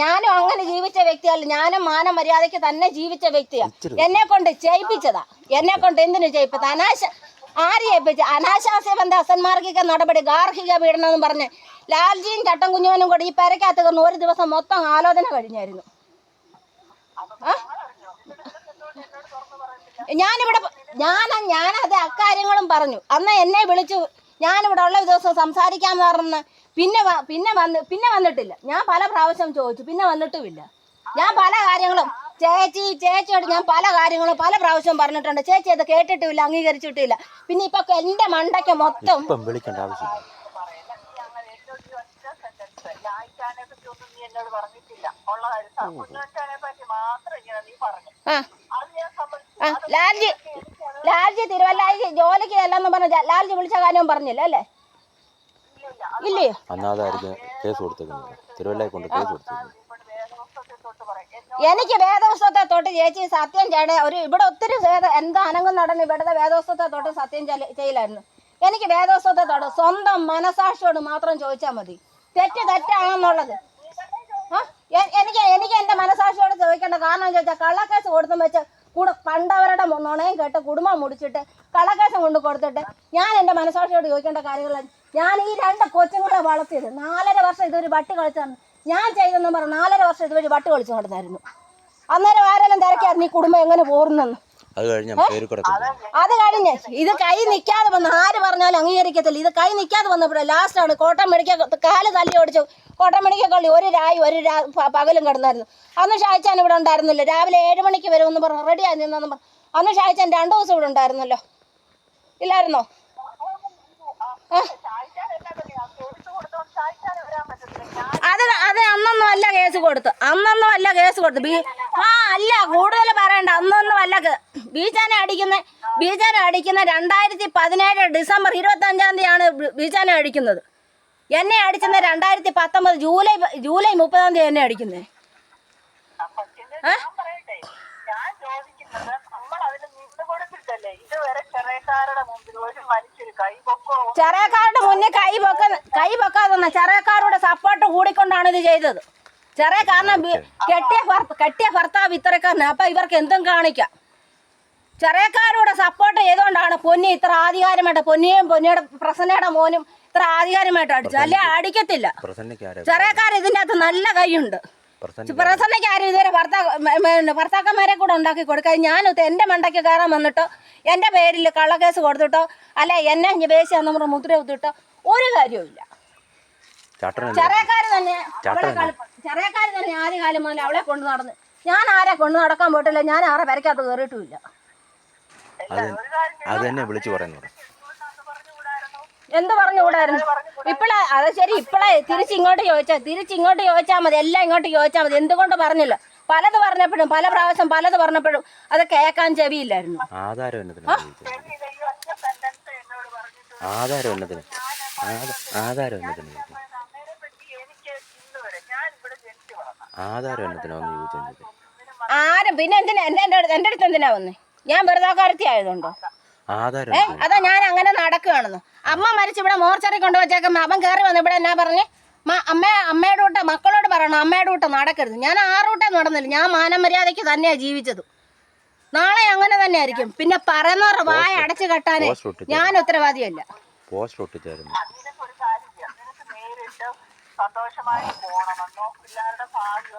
ഞാനും അങ്ങനെ ജീവിച്ച വ്യക്തിയല്ല. ഞാനും മാനമര്യാദയ്ക്ക് തന്നെ ജീവിച്ച വ്യക്തിയാ. എന്നെ കൊണ്ട് ചെയ്യിപ്പിച്ചതാ. എന്നെ കൊണ്ട് എന്തിനു ചെയ്യിപ്പത്? ആര് ചെയ്യിപ്പിച്ച? അനാശാസ്യ ബന്ധ അസന്മാർഗിക നടപടി, ഗാർഹിക പീഡനം എന്ന് പറഞ്ഞ് ലാൽജിയും ചട്ടം കുഞ്ഞുവനും കൂടി ഈ പെരക്കകത്ത് കയറുന്ന ഒരു ദിവസം മൊത്തം ആലോചന കഴിഞ്ഞായിരുന്നു. ഞാനത് അക്കാര്യങ്ങളും പറഞ്ഞു. അന്ന് എന്നെ വിളിച്ചു, ഞാനിവിടെ ഉള്ള ദിവസം സംസാരിക്കാമെന്ന് പറഞ്ഞ് പിന്നെ വന്നിട്ടില്ല. ഞാൻ പല പ്രാവശ്യം ചോദിച്ചു, പിന്നെ വന്നിട്ടുമില്ല. ഞാൻ പല കാര്യങ്ങളും ചേച്ചിയോട് ഞാൻ പല കാര്യങ്ങളും പല പ്രാവശ്യം പറഞ്ഞിട്ടുണ്ട്. ചേച്ചി അത് കേട്ടിട്ടില്ല, അംഗീകരിച്ചിട്ടില്ല. പിന്നെ ഇപ്പൊ എന്റെ മണ്ടയ്ക്ക് മൊത്തം വിളിക്കേണ്ട ആവശ്യമില്ല. ലാൽജി തിരുവല്ലായി ജോലിക്ക് അല്ലെന്ന് പറഞ്ഞ ലാൽജി വിളിച്ച കാര്യം പറഞ്ഞില്ല അല്ലേ? ഇല്ലേ? കേസ് കൊടുത്തേക്കുന്നത് തിരുവല്ലായി കൊണ്ട് കേസ് കൊടുത്തേക്കുന്നത്. എനിക്ക് വേദോത്സവത്തെ തൊട്ട് ചേച്ചി സത്യം ചെയ്യണേ. ഇവിടെ ഒത്തിരി എന്താ അനങ്ങും നടന്ന് ഇവിടുത്തെ വേദോത്സവത്തെ തൊട്ട് സത്യം ചെയ്യില്ലായിരുന്നു. എനിക്ക് വേദോത്സവത്തെ തൊട്ട് സ്വന്തം മനസാക്ഷിയോട് മാത്രം ചോദിച്ചാൽ മതി, തെറ്റാണെന്നുള്ളത്. എനിക്ക് എന്റെ മനസാക്ഷിയോട് ചോദിക്കേണ്ട കാരണം ചോദിച്ചാൽ കള്ളക്കേസ് കൊടുത്തും വെച്ച് പണ്ടവരുടെ നുണയും കേട്ട് കുടുംബം മുടിച്ചിട്ട് കള്ളക്കേസം കൊണ്ട് കൊടുത്തിട്ട് ഞാൻ എന്റെ മനസാക്ഷിയോട് ചോദിക്കേണ്ട കാര്യങ്ങൾ. ഞാൻ ഈ 2 കൊച്ചുങ്ങളെ വളർത്തിയത് 4.5 വർഷം ഇതൊരു വട്ട് കളിച്ചാണ് ഞാൻ ചെയ്തെന്ന് പറഞ്ഞു. 4.5 വർഷം ഇതുവഴി വട്ട് കളിച്ചു കൊടുത്തായിരുന്നു. അന്നേരം ആരെല്ലാം തിരക്കായിരുന്നു ഈ കുടുംബം എങ്ങനെ പോർന്നെന്ന്. അത് കഴിഞ്ഞ് ഇത് കൈ നിൽക്കാതെ വന്ന് ആര് പറഞ്ഞാലും അംഗീകരിക്കത്തില്ല. ഇത് കൈ നിൽക്കാതെ വന്നപ്പോഴേ ലാസ്റ്റാണ് കോട്ടയം മെഡിക്കൽ കാല് തല്ലി ഓടിച്ചു. കോട്ടയം മെഡിക്കൽ കള്ളി ഒരു പകലും കിടന്നായിരുന്നു. അന്ന് ഷായിച്ചാൻ ഇവിടെ ഉണ്ടായിരുന്നില്ല. രാവിലെ 7 മണിക്ക് വരുമെന്ന് പറഞ്ഞു റെഡിയായി നിന്നെന്ന് പറഞ്ഞു. അന്ന് ഷായിച്ചാൻ 2 ദിവസം ഇവിടെ ഉണ്ടായിരുന്നല്ലോ, ഇല്ലായിരുന്നോ? അത് അന്നൊന്നും അല്ല കേസ് കൊടുത്ത്. അല്ല കൂടുതൽ പറയണ്ട. അന്നൊന്നും അല്ല. ബീജാനെ അടിക്കുന്ന 2017 ഡിസംബർ 25-ാം തീയതിയാണ് ബീജാനെ അടിക്കുന്നത്. എന്നെ അടിച്ചത് 2019 ജൂലൈ 30-ാം തീയതി എന്നെ അടിക്കുന്നത്. ചെറിയക്കാരുടെ മുന്നേ കൈ പൊക്കാതെ ചെറിയക്കാരുടെ സപ്പോർട്ട് കൂടിക്കൊണ്ടാണ് ഇത് ചെയ്തത്. ചെറിയക്കാരനെ കെട്ടിയ ഭർത്താവ് ഇത്രക്കാരന്. അപ്പൊ ഇവർക്ക് എന്തും കാണിക്കാം. ചെറിയക്കാരുടെ സപ്പോർട്ട് ചെയ്തുകൊണ്ടാണ് പൊന്നി ഇത്ര ആധികാരമായിട്ട്, പൊന്നിയുടെ പ്രസന്നയുടെ മോനും ഇത്ര ആധികാരമായിട്ട് അടിച്ചു. അല്ലെ അടിക്കത്തില്ല. ചെറിയക്കാർ ഇതിൻ്റെ അകത്ത് നല്ല കൈയുണ്ട്. പ്രസന്നയ്ക്ക് ആരും ഇതുവരെ ഭർത്താക്കന്മാരെ കൂടെ ഉണ്ടാക്കി കൊടുക്കാൻ. ഞാൻ എൻ്റെ മണ്ടയ്ക്ക് കയറാൻ വന്നിട്ടോ എൻ്റെ പേരിൽ കള്ളക്കേസ് കൊടുത്തിട്ടോ അല്ലെ എന്നെ വേശി അന്ന് മുദ്ര കുത്തിട്ടോ ഒരു കാര്യവുമില്ല. ചെറിയക്കാർ തന്നെ ആദ്യകാലം മുതൽ അവളെ കൊണ്ട് നടന്ന്. ഞാൻ ആരെ കൊണ്ട് നടക്കാൻ പോയിട്ടില്ല. ഞാൻ ആരെ വരയ്ക്കകത്ത് കയറിയിട്ടുമില്ല. എന്ത് പറഞ്ഞുകൂടായിരുന്നു? അത് ശരി. തിരിച്ചിങ്ങോട്ട് ചോദിച്ചാൽ മതി. എല്ലാം ഇങ്ങോട്ട് ചോദിച്ചാൽ മതി. എന്തുകൊണ്ട് പറഞ്ഞില്ല? പലത് പറഞ്ഞപ്പോഴും പല പ്രാവശ്യം പലത് പറഞ്ഞപ്പോഴും അത് കേൾക്കാൻ ചെവിയില്ലായിരുന്നു. ആരും പിന്നെ എന്റെ അടുത്ത് എന്തിനാ വന്നേ? ഞാൻ വെറുതെ ആയതുണ്ടോ? അതാ ഞാൻ അങ്ങനെ നടക്കുകയാണെന്ന്. അമ്മ മരിച്ച് ഇവിടെ മോർച്ചറി കൊണ്ടുവച്ചേക്കുമ്പോ അവൻ കയറി വന്ന് ഇവിടെ എന്നാ പറഞ്ഞ് അമ്മയുടെ കൂട്ട മക്കളോട് പറയണം അമ്മയുടെ കൂട്ട നടക്കരുത്. ഞാൻ ആ റൂട്ടേ നടന്നില്ല. ഞാൻ മാനമര്യാദയ്ക്ക് തന്നെയാ ജീവിച്ചത്. നാളെ അങ്ങനെ തന്നെ ആയിരിക്കും. പിന്നെ പറയുന്നവരുടെ വായ അടച്ചു കെട്ടാനേ ഞാൻ ഉത്തരവാദിയല്ല. സന്തോഷമായി പോകണമെന്നോ പിള്ളേരുടെ ഭാവി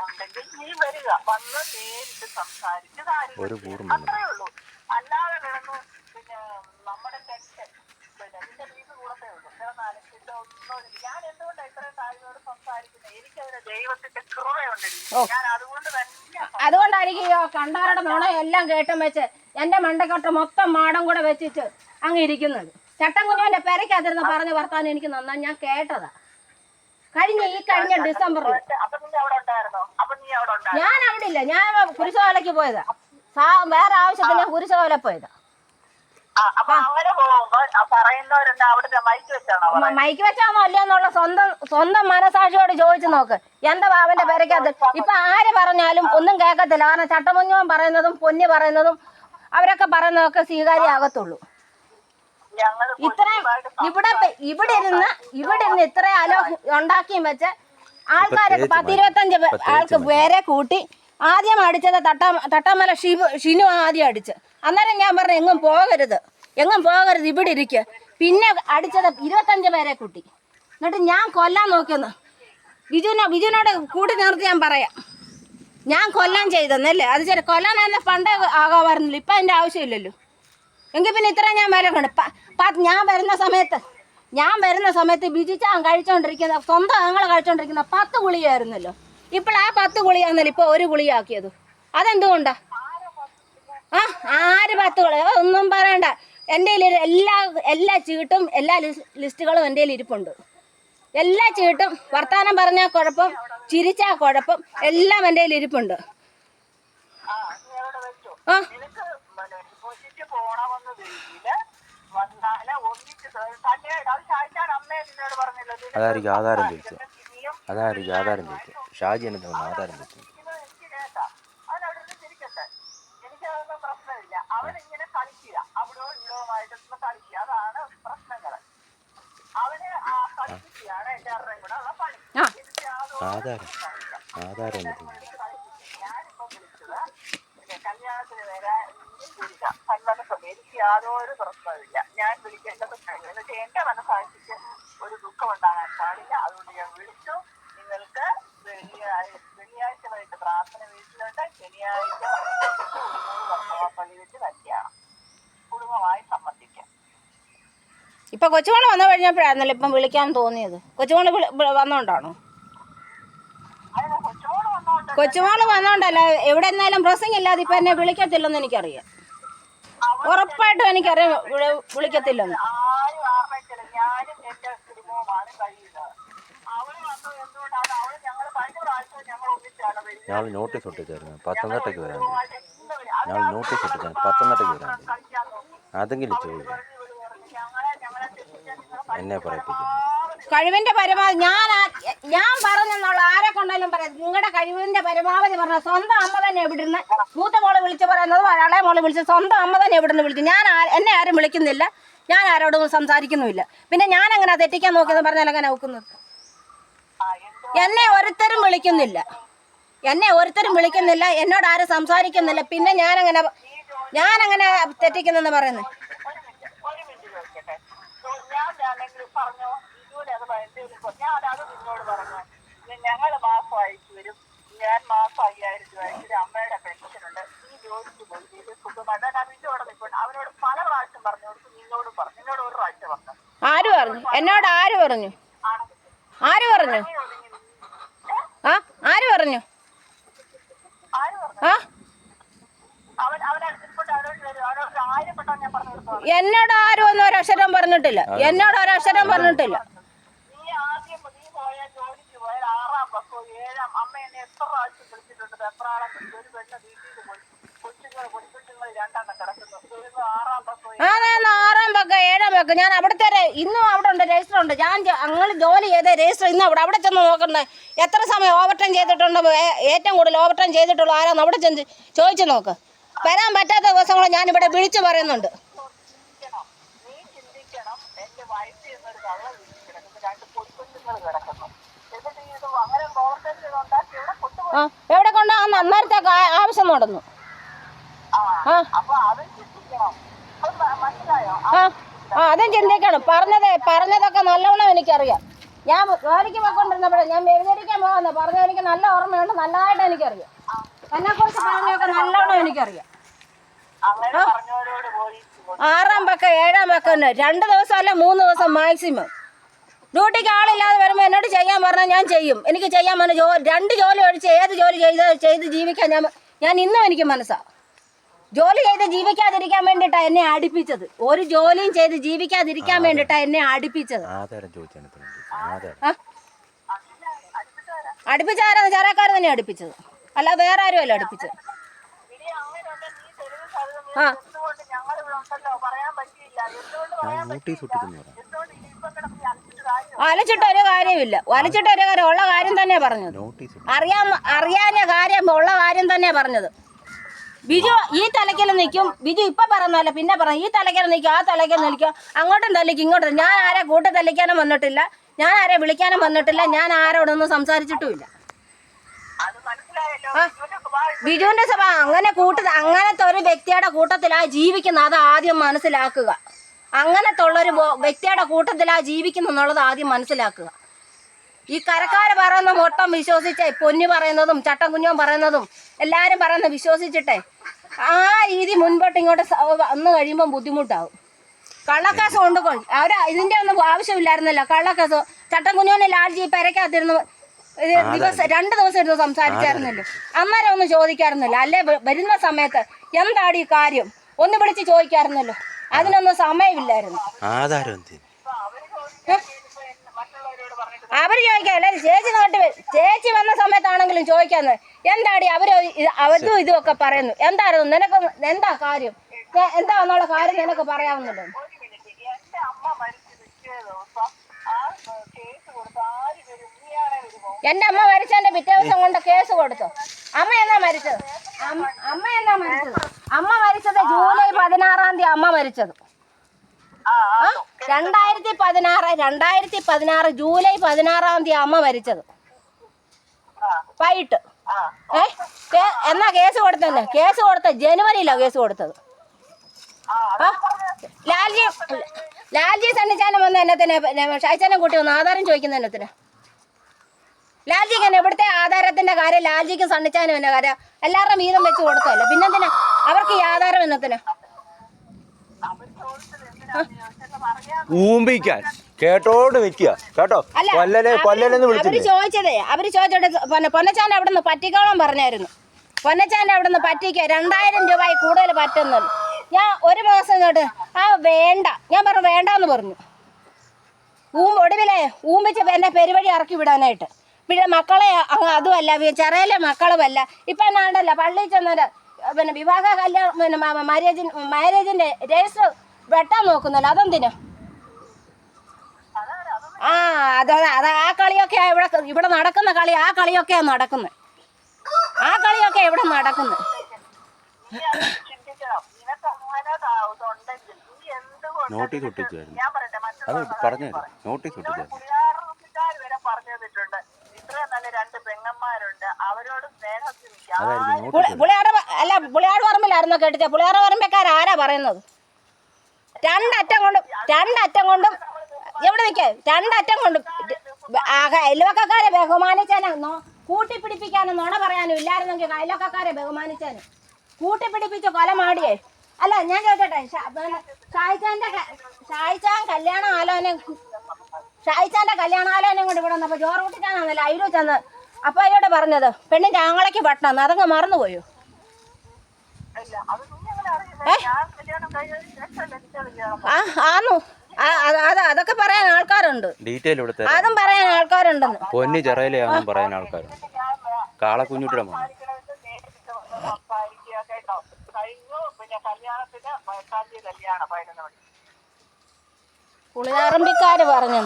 ഉണ്ടെങ്കിൽ നീ വരിക, വന്ന് നേരിട്ട് സംസാരിച്ച് കാര്യം അത്രേ ഉള്ളൂ. അല്ലാതെ കിടന്നു പിന്നെ നമ്മുടെ ടെൻഷൻ നിന്റെ വീട് കൂടത്തേ ഉള്ളൂ. നനച്ചിട്ട് ഒന്നും. ഞാൻ എന്തുകൊണ്ടാണ് ഇത്രയും താഴ്ചയോട് സംസാരിക്കുന്നത്? എനിക്കതിന് ദൈവത്തിന്റെ കൃപയുണ്ടല്ലോ. ഞാൻ അതുകൊണ്ടായിരിക്കും കണ്ടാരുടെ നുണ എല്ലാം കേട്ടും വെച്ച് എന്റെ മണ്ടക്കൊട്ട് മൊത്തം മാടം കൂടെ വെച്ചിട്ട് അങ്ങ് ഇരിക്കുന്നത്. ചട്ടം കുഞ്ഞുവിന്റെ പെരയ്ക്കതിരുന്ന് പറഞ്ഞ വർത്താനം എനിക്ക് നന്നായി ഞാൻ കേട്ടതാ. കഴിഞ്ഞ ഡിസംബറിൽ ഞാൻ അവിടെ ഇല്ല. ഞാൻ കുരിശുകാലയ്ക്ക് പോയതാ. വേറെ ആവശ്യത്തിന് ഞാൻ കുരിശുകാല പോയതാ. അപ്പൊ അങ്ങനെ പോകുമ്പോ പറയുന്നവരെന്താ അവിടുത്തെ മൈക്ക് വെച്ചാണോ മൈക്ക് വെച്ചാണോ അല്ലയെന്നുള്ള സ്വന്തം മനസാക്ഷിയോട് ചോദിച്ചു നോക്ക്. എന്റെ ബാബന്റെ പേരക്കകത്ത് ഇപ്പൊ ആര് പറഞ്ഞാലും ഒന്നും കേൾക്കത്തില്ല. കാരണം ചട്ടമുഞ്ഞവൻ പറയുന്നതും പൊന്നി പറയുന്നതും അവരൊക്കെ പറയുന്നതൊക്കെ സ്വീകാര്യമാകത്തുള്ളൂ. ഇത്രയും ഇവിടെ ഇരുന്ന് ഇത്രയും അലോ ഉണ്ടാക്കിയും വെച്ച് ആൾക്കാരൊക്കെ 10-25 ആൾക്ക് പേരെ കൂട്ടി ആദ്യം അടിച്ചത് തട്ടാമല ഷിനു ആദ്യം അടിച്ച്. അന്നേരം ഞാൻ പറഞ്ഞു എങ്ങും പോകരുത് ഇവിടെ ഇരിക്കുക. പിന്നെ അടിച്ചത് 25 പേരെ കൂട്ടി. എന്നിട്ട് ഞാൻ കൊല്ലാൻ നോക്കിയെന്ന് ബിജുവിനോട് കൂട്ടി നിർത്തി ഞാൻ പറയാം. ഞാൻ കൊല്ലാൻ ചെയ്തെന്നല്ലേ, അത് ശരി, കൊല്ലാനായിരുന്ന പണ്ടേ ആകാമായിരുന്നില്ല. ഇപ്പം അതിൻ്റെ ആവശ്യമില്ലല്ലോ. എങ്കിൽ പിന്നെ ഇത്രയും ഞാൻ വില കൊണ്ട് ഞാൻ വരുന്ന സമയത്ത് ബിജുച്ചാൻ കഴിച്ചോണ്ടിരിക്കുന്ന സ്വന്തം ആങ്ങളെ കഴിച്ചോണ്ടിരിക്കുന്ന 10 ഗുളിയായിരുന്നല്ലോ. ഇപ്പോൾ ആ 10 ഗുളിയാന്നല്ലോ ഇപ്പോൾ 1 ഗുളിയാക്കിയത്. അതെന്തുകൊണ്ടാ? ആര് 10 ഗുളിക ഒന്നും പറയണ്ട. എൻ്റെ കയ്യിൽ എല്ലാ ചീട്ടും എല്ലാ ലിസ്റ്റുകളും എൻ്റെ കയ്യിൽ ഇരിപ്പുണ്ട്. എല്ലാ ചീട്ടും വർത്താനം പറഞ്ഞാൽ കുഴപ്പം, ചിരിച്ചാൽ കുഴപ്പം, എല്ലാം എൻ്റെ കയ്യിൽ ഇരിപ്പുണ്ട്. അതായിരിക്കും ആധാരം ചോദിച്ചത്. ഷാജി എന്നെ ആധാരം ചോദിച്ചത്. അവനിങ്ങനെ കളിക്കുക, അവിടെ ഇവിടവുമായിട്ടൊന്ന് കളിക്കുക, അതാണ് പ്രശ്നങ്ങള്. അവന് കളിക്കുകയാണ് എല്ലാവരുടെയും കൂടെ ഉള്ള പണി. ആധാരം ഞാനിപ്പോ വിളിച്ചത് കല്യാണത്തിന് വരാൻ സന്മനസ്സും എനിക്ക് യാതൊരു പ്രശ്നമില്ല. ഞാൻ വിളിക്കേണ്ടത് എന്നിട്ട് എന്റെ മനസ്സാക്ഷിക്ക് ഒരു ദുഃഖം ഉണ്ടാകാൻ പാടില്ല. അതുകൊണ്ട് ഞാൻ വിളിച്ചു. നിങ്ങൾക്ക് വെള്ളിയാഴ്ച വൈകിട്ട് പ്രാർത്ഥന വീട്ടിലുണ്ട്. ശനിയാഴ്ച പള്ളി വെച്ച് കല്യാണം കുടുംബമായി സംബന്ധിക്കാം. ഇപ്പൊ കൊച്ചുമോള് വന്നു കഴിഞ്ഞപ്പോഴായിരുന്നല്ലോ ഇപ്പം വിളിക്കാൻ തോന്നിയത്. കൊച്ചുമോള് വന്നോണ്ടാണോ? കൊച്ചുമോള് വന്നോണ്ടല്ല. എവിടെ എന്നാലും പ്രസംഗം ഇല്ലാതെ ഇപ്പൊ എന്നെ വിളിക്കത്തില്ലെന്ന് എനിക്കറിയാം. ഉറപ്പായിട്ടും എനിക്കറിയാം വിളിക്കത്തില്ലെന്ന്. ആരും ആർമ്മയിട്ടില്ല. ഞാനും എന്റെ കുടുംബവുമാണ് കഴിയുന്നത്. അവള് വന്നു എന്തുകൊണ്ടാണ്? അവള് ഞങ്ങൾ കഴിഞ്ഞ പ്രാവശ്യം ഞങ്ങൾ ഒന്നിച്ചാണ് വരുന്നത്. ഞങ്ങൾ നോട്ടീസ് ഒട്ടിച്ചായിരുന്നു പത്തനംതിട്ടയ്ക്ക് വരാൻ. ഞങ്ങൾ നോട്ടീസ് ഒട്ടിച്ചായിരുന്നു പത്തനംതിട്ടയ്ക്ക് വരാൻ. അതെങ്കിലും ചോദിക്കും. എന്നെ പറയിപ്പിക്കും. കഴിവിന്റെ പരമാവധി ഞാൻ പറഞ്ഞെന്നുള്ള ആരെ കൊണ്ടാലും പറയാം. നിങ്ങളുടെ കഴിവിന്റെ പരമാവധി പറഞ്ഞ സ്വന്തം അമ്മ തന്നെ എവിടുന്ന് മൂത്ത മോള് വിളിച്ച് പറയുന്നത് ഇളയ മോള് വിളിച്ച് സ്വന്തം അമ്മ തന്നെ എവിടുന്ന് വിളിച്ചു. എന്നെ ആരും വിളിക്കുന്നില്ല. ഞാൻ ആരോടും സംസാരിക്കുന്നുമില്ല. പിന്നെ ഞാൻ എങ്ങനെ തെറ്റിക്കാൻ നോക്കിയെന്ന് പറഞ്ഞാൽ എങ്ങനെ നോക്കുന്നത്? എന്നെ ഒരുത്തരും വിളിക്കുന്നില്ല. എന്നോട് ആരും സംസാരിക്കുന്നില്ല. പിന്നെ ഞാനങ്ങനെ തെറ്റിക്കുന്നെന്ന് പറയുന്നത്. പറഞ്ഞോ ഇതുപോലെ ഞാനത് നിന്നോട് പറഞ്ഞു. ഞങ്ങൾ മാസം അയച്ചു വരും. ഞാൻ മാസം 5000 രൂപ അയച്ചു. അമ്മയുടെ പെൻഷനുണ്ട്. നീ ജോലിക്ക് പോയി സുഖമായിട്ട് അതിനോട് നിൽക്കണം. അവനോട് പല പ്രാവശ്യം പറഞ്ഞു കൊടുത്തു. നിന്നോട് പറഞ്ഞു. നിന്നോട് ഒരു പ്രാവശ്യം പറഞ്ഞു. ആര് പറഞ്ഞു? എന്നോട് ആര് പറഞ്ഞു? എന്നോട് ആരും ഒന്നും ഒരക്ഷരം പറഞ്ഞിട്ടില്ല. നീ പോയ ജോലിക്ക് പോയാൽ 6-ാം പക്കോ 7-ാം അമ്മ എന്നെ എത്ര പ്രാവശ്യം വിളിച്ചിട്ടുണ്ട്. എത്രാളം ഒരു പെണ്ണ് വീട്ടിൽ പോയി കൊച്ചുങ്ങൾ 2 കിടക്കുന്നു. 6-ാം പക്കോ 6-ാം പക്ക 7-ാം പക്ക ഞാൻ അവിടുത്തെ ഇന്നും അവിടെ ഉണ്ട്, രജിസ്റ്റർ ഉണ്ട്. ഞങ്ങൾ ജോലി ചെയ്ത രജിസ്റ്റർ ഇന്ന് അവിടെ ചെന്ന് നോക്കണ്ടേ എത്ര സമയം ഓവർ ടൈം ചെയ്തിട്ടുണ്ടോ, ഏറ്റവും കൂടുതൽ ഓവർ ടൈം ചെയ്തിട്ടുള്ളൂ ആരാന്ന് അവിടെ ചെന്ന് ചോദിച്ചു നോക്ക്. വരാൻ പറ്റാത്ത ദിവസങ്ങൾ ഞാനിവിടെ വിളിച്ചു പറയുന്നുണ്ട്. നീ ചിന്തിക്കണം. എന്റെ വയസ്സിൽ നിന്നൊരു കള്ള വീട്ടിൽ കിടക്കുന്നു. 2 പൊടിക്കൊച്ചുങ്ങൾ കിടക്കുന്നു. എന്നിട്ട് ഇത് അങ്ങനെ പ്രവർത്തനങ്ങൾ ഉണ്ടാക്കി എവിടെ കൊണ്ടാന്ന് അന്നേരത്തെ ആവശ്യം നടന്നു. അപ്പൊ അത് ചിന്തിക്കണം. മനസ്സിലായോ? അതും ചിന്തിക്കണം. പറഞ്ഞതൊക്കെ നല്ലവണ്ണം എനിക്കറിയാം. ഞാൻ ജോലിക്ക് പോയിക്കൊണ്ടിരുന്നപ്പോഴേ ഞാൻ വ്യവഹരിക്കാൻ പോകുന്നത് പറഞ്ഞത് എനിക്ക് നല്ല ഓർമ്മയുണ്ട്. നല്ലതായിട്ട് എനിക്കറിയാം. എന്നെക്കുറിച്ച് പറഞ്ഞതൊക്കെ നല്ലോണം എനിക്കറിയാം. 6-ാം പക്ക 7-ാം പക്ക 2 ദിവസം അല്ല 3 ദിവസം മാക്സിമം. ഡ്യൂട്ടിക്ക് ആളില്ലാതെ വരുമ്പോൾ എന്നോട് ചെയ്യാൻ പറഞ്ഞാൽ ഞാൻ ചെയ്യും. എനിക്ക് ചെയ്യാൻ പറഞ്ഞ 2 ജോലി ഒഴിച്ച് ഏത് ജോലി ചെയ്ത് ജീവിക്കാൻ ഞാൻ ഇന്നും എനിക്ക് മനസ്സാ. ജോലി ചെയ്ത് ജീവിക്കാതിരിക്കാൻ വേണ്ടിയിട്ടാണ് എന്നെ അടുപ്പിച്ചത്. ഒരു ജോലിയും ചെയ്ത് ജീവിക്കാതിരിക്കാൻ വേണ്ടിയിട്ടാണ് എന്നെ അടുപ്പിച്ചത്. അടുപ്പിച്ചാരാണ്? ചെറുക്കാർ തന്നെ അടുപ്പിച്ചത്, അല്ല വേറെ ആരും അല്ല അടുപ്പിച്ചത്. ഉണ്ടല്ലോ പറയാൻ പറ്റിയില്ല. എന്തുകൊണ്ട് പറയാൻ നോട്ടീസ് ഒട്ടിക്കുന്നു പറയാം. എന്തുകൊണ്ട് ഇനിയിപ്പം കിടന്ന് അലച്ചിട്ട് കാര്യം അലച്ചിട്ട് ഒരു കാര്യമില്ല, വലിച്ചിട്ട് ഒരു കാര്യം ഉള്ള കാര്യം തന്നെയാ പറഞ്ഞത്. നോട്ടീസ് അറിയാവുന്ന കാര്യം ഉള്ള കാര്യം തന്നെയാ പറഞ്ഞത്. ബിജു ഈ തലയ്ക്കൽ നിൽക്കും, ബിജു ഇപ്പൊ പറഞ്ഞല്ല പിന്നെ പറഞ്ഞു, ഈ തലയ്ക്കൽ നിൽക്കും ആ തലയ്ക്കൽ നിൽക്കും, അങ്ങോട്ടും തല്ലിക്കും ഇങ്ങോട്ടും. ഞാൻ ആരെ കൂട്ടി തല്ലിക്കാനും വന്നിട്ടില്ല, ഞാൻ ആരെ വിളിക്കാനും വന്നിട്ടില്ല, ഞാൻ ആരോടൊന്നും സംസാരിച്ചിട്ടുമില്ല. അത് മനസ്സിലായല്ലോ. ബിജുവിന്റെ സ്വഭാവം അങ്ങനത്തെ ഒരു വ്യക്തിയുടെ കൂട്ടത്തിലാ ജീവിക്കുന്നത്. അത് ആദ്യം മനസ്സിലാക്കുക. അങ്ങനത്തെ ഉള്ളൊരു വ്യക്തിയുടെ കൂട്ടത്തിലാ ജീവിക്കുന്നു എന്നുള്ളത് ആദ്യം മനസ്സിലാക്കുക. ഈ കരക്കാര് പറയുന്ന മൊത്തം വിശ്വസിച്ചേ, പൊന്നു പറയുന്നതും ചട്ടം കുഞ്ഞോൻ പറയുന്നതും എല്ലാവരും പറയുന്നത് വിശ്വസിച്ചിട്ടേ ആ രീതി മുൻപോട്ട് ഇങ്ങോട്ട് വന്നു കഴിയുമ്പോൾ ബുദ്ധിമുട്ടാവും. കള്ളക്കേസ് കൊണ്ടുപോയി ഇതിന്റെ ഒന്നും ആവശ്യമില്ലായിരുന്നല്ലോ. കള്ളക്കേസ് ചട്ടം കുഞ്ഞോനെ ലാൽജി പെരക്കകത്തിരുന്നു ദിവസം 2 ദിവസം ഇരുന്ന് സംസാരിച്ചായിരുന്നല്ലോ. അന്നേരം ഒന്ന് ചോദിക്കാറുന്നല്ലോ. അല്ലേ വരുന്ന സമയത്ത് എന്താടി കാര്യം ഒന്ന് വിളിച്ച് ചോദിക്കാറുന്നല്ലോ. അതിനൊന്നും സമയമില്ലായിരുന്നു. ആധാരം അവര് ചോദിക്കാല്ലേ, ചേച്ചി വന്ന സമയത്താണെങ്കിലും ചോദിക്കാന്ന് എന്താടി അവരും ഇതും ഒക്കെ പറയുന്നു. എന്തായിരുന്നു നിനക്ക് എന്താ കാര്യം, എന്താ എന്നുള്ള കാര്യം നിനക്ക് പറയാവുന്നല്ലോ. എന്റെ അമ്മ മരിച്ചു പിറ്റേ ദിവസം ആ കേസ് കൊടുത്ത് 6 പേര് ഉണ്ണിയാണെ വരുമോ? എന്റെ അമ്മ മരിച്ചതിന്റെ പിറ്റേ ദിവസം കൊണ്ട് കേസ് കൊടുത്തു. അമ്മ എന്നാ മരിച്ചത്? അമ്മ മരിച്ചത് ജൂലൈ 16-ാം തീയതി അമ്മ മരിച്ചത്. 2016 ജൂലൈ 16-ാം തീയതി അമ്മ മരിച്ചത് വൈകിട്ട്. എന്നാ കേസ് കൊടുത്തന്നെ? കേസ് കൊടുത്ത ജനുവരിയിലാണ് കേസ് കൊടുത്തത്. ലാൽജി സണ്ണിച്ചാനും വന്ന് എന്നത്തിന് ഷായ്ച്ചാനും കൂട്ടി വന്ന് ആധാരം ചോദിക്കുന്ന എന്നത്തിന്? ലാൽജിക്ക് തന്നെ ഇവിടുത്തെ ആധാരത്തിന്റെ കാര്യം ലാൽജിക്കും സണ്ണിച്ചാനും എന്നെ കാര്യം എല്ലാവരുടെയും വീതം വെച്ച് കൊടുത്തല്ലോ. പിന്നെന്തിനാ അവർക്ക് ഈ ആധാരം എന്നത്തിന്? ഊമ്പിക്കാൻ കേട്ടോട് നിൽക്കുക കേട്ടോ. അവര് ചോദിച്ചിട്ട് പൊന്നച്ചാൻ അവിടെ നിന്ന് പറ്റിക്കോളം പറഞ്ഞായിരുന്നു. പൊന്നച്ചാൻ അവിടെ നിന്ന് പറ്റിക്കുക 2000 രൂപ കൂടുതൽ പറ്റുന്നുള്ളൂ. ഞാൻ 1 മാസം കേട്ട് വേണ്ട, ഞാൻ പറഞ്ഞു വേണ്ടെന്ന് പറഞ്ഞു. ഒടുവിലേ ഊമ്പിച്ച് എന്നെ പെരുവഴി ഇറക്കി വിടാനായിട്ട്. പിന്നെ മക്കളെ അതുമല്ല, ചെറിയ മക്കളുമല്ല. ഇപ്പം എന്നാണ്ടല്ല പള്ളിയിൽ ചെന്നത് വിവാഹ കല്യാണം മാരേജിന്റെ രജിസ്റ്റർ വെട്ടാൻ നോക്കുന്നല്ലോ. അതെന്തിനാ? അത് ആ കളിയൊക്കെയാ ഇവിടെ നടക്കുന്ന കളി. ആ കളിയൊക്കെയാ നടക്കുന്നത്. ഇവിടെ നടക്കുന്നത്. നോട്ടീസ് ഒട്ടിച്ചായിരുന്നു. അത് പറഞ്ഞു നോട്ടീസ് ഒട്ടിച്ചായിരുന്നു. ഇത്രയും നല്ല 2 പെങ്ങന്മാരുണ്ട്, അവരോട് സ്നേഹത്തിൽ പുളിയാട് പറമ്പിലായിരുന്നോ കേട്ടിച്ച? പുളിയാട് പറമ്പക്കാരാരാ പറയുന്നത്? രണ്ടറ്റം കൊണ്ടും എവിടെ നിൽക്കേ? രണ്ടറ്റം കൊണ്ടും അയൽവക്കക്കാരെ ബഹുമാനിച്ചാനോ കൂട്ടിപ്പിടിപ്പിക്കാനോ നുണ പറയാനും ഇല്ലായിരുന്നെങ്കിൽ അയൽവക്കക്കാരെ ബഹുമാനിച്ചാനും കൂട്ടിപ്പിടിപ്പിച്ച് കൊല മാടിയേ. അല്ല ഞാൻ ചോദിച്ചോട്ടെ, ഷായിച്ചാന്റെ കല്യാണാലോചന കൊണ്ട് ഇവിടെ വന്നപ്പോ ജോറ് കൂട്ടിച്ചാന്നല്ല അയിലു ചെന്ന് അപ്പൊ അയ്യോട് പറഞ്ഞത് പെണ്ണിന്റെ ആങ്ങളയ്ക്ക് പട്ടണം. അതങ്ങ് മറന്നുപോയോ? ആന്നു അതൊക്കെ പറയാൻ ആൾക്കാരുണ്ട്. അതും പറയാൻ ആൾക്കാരുണ്ടെന്ന്. പൊന്നി ചെറയിലാന്നും പറയാൻ ആൾക്കാരുണ്ട്. കാളക്കുഞ്ഞുട്ടിയുടെ മോനെ പുളിയാറമ്പിക്കാര് പറഞ്ഞു.